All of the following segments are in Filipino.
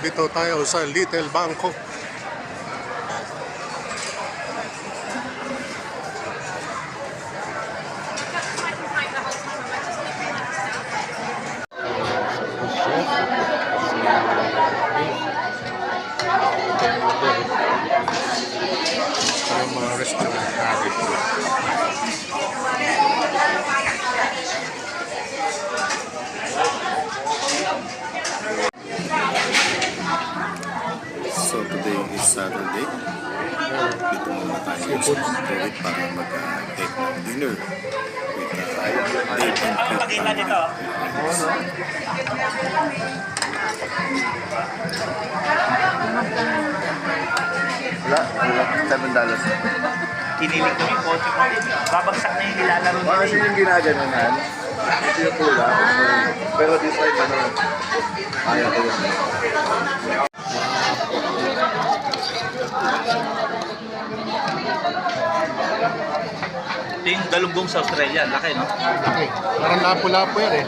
Dito tayo sa Little Bangkok. Ang mga restaurant natin. So today is Saturday. Dito muna tayo sa restaurant para mag-take ng dinner with Dave and Kit. Wala, $7. Kinilig ko yung kotse ko. Babagsak na yung nilalaro Baka kasi yung ginaganon. Ito yung pula. Pero this time, ayaw ko yun. Ito yung galunggong sa Australia. Laki, no? Okay. Parang lapo-lapo yan eh.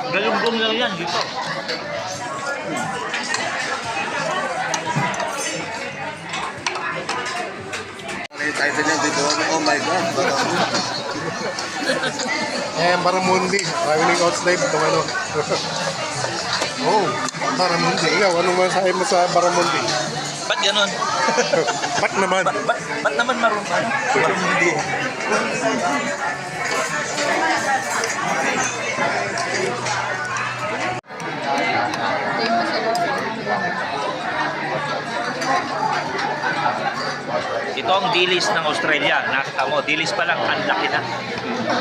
Galunggong lang yan dito. Title niya dito, oh my God. Baramundi. Traveling out slave. Itong ano. Oh, Baramundi. Ikaw, anong masahe mo sa Baramundi? Ba't ganon? Ba't naman? Ba't naman marunong ka? Marunong hindi. Ito ang dilis ng Australia. Nakita mo, dilis pa lang, ang laki na.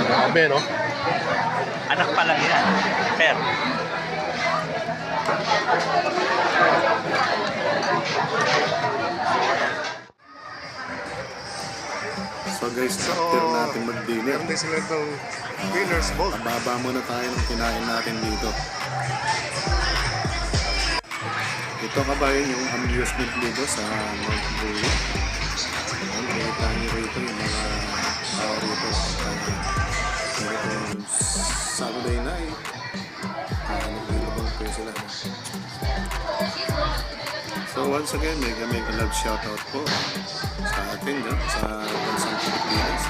Grabe, no? Anak pa lang yan. Fair. So guys, after natin mag-dinner, Meron din sila itong winner's ball. mababa muna tayo ng kinain natin dito. Ito kabayan yung amusement dito sa Mount Bully. Nakita niyo rito yung mga tao rito. Itong Saturday night. Nag-ilabang po sila. So once again, mega love shoutout po sa atin dyan, sa bansang Pilipinas.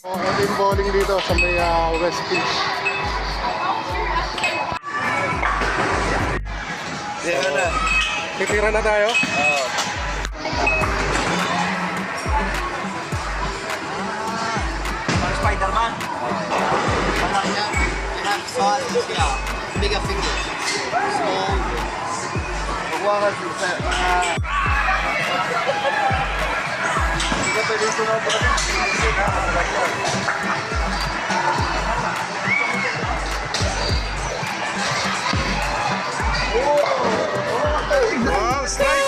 Ating bowling dito sa may West Beach. Sige na. Titira na tayo? Oo. Spider-Man. Bigger fingers. Small. Pagwakas yung Hindi ka pwede sunod ba? Wow, strike!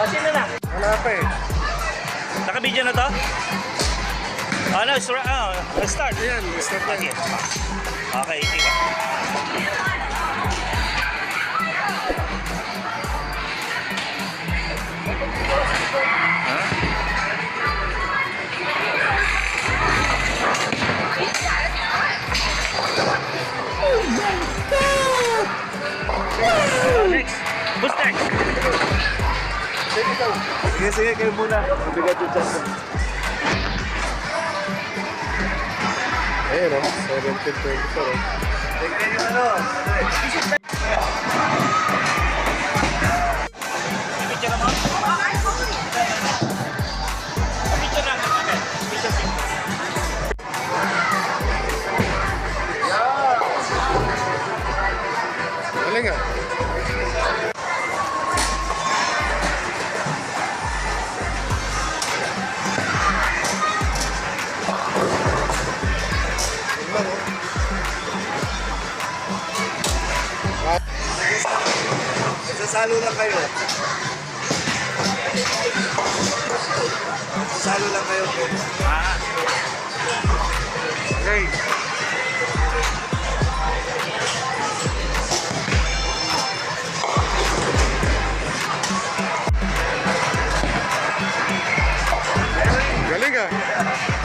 Sino na? Wala pa eh. Naka-video na to? Ano, start. Ayan, start na. Okay. Okay, tika. Next. Who's next? Sige, kayo muna. Mabigat yung chance. Ayun o, 17-24 eh. Tignan yung ano. Picture na mo? Picture na. Picture. Galing ah. Sasalo lang kayo. Sasalo lang kayo. Okay. Galing ah.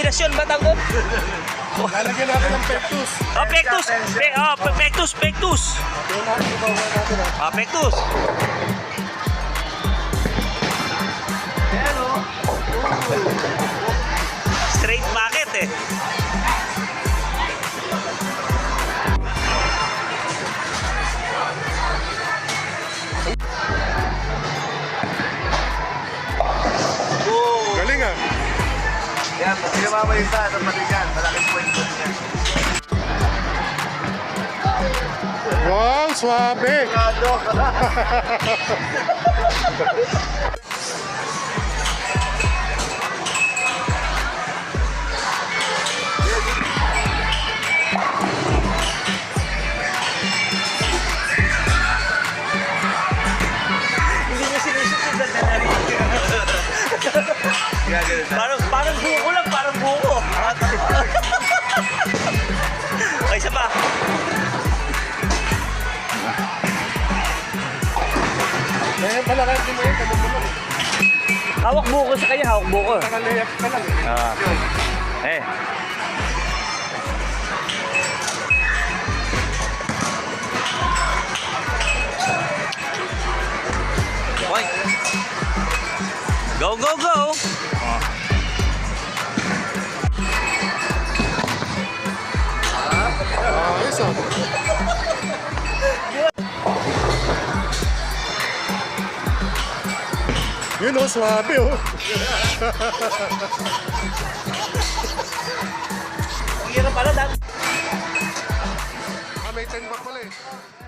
kombinasyon ba tanggol? Lalagyan natin ng pectus. Oh, pectus! Pectus! Pectus! Yung natin natin Pectus! Straight bucket eh. Galing ah. Yan, pag ginawa mo yung isa, ito pati yan. Malaking point po yan. Wow, swabe. Sigurado. Hindi niya sinusunod na parang buko lang, parang buko. Ay, isa pa. Eh, malakas din mo yun. Kamumulong. Hawak buko sa kanya, hawak buko. Nakalayak ka lang. Eh. Hoy. Go, go, go. Ayos ah. Yun oh, swabe oh. Ang hirap pala dahil. May 10 back pala eh.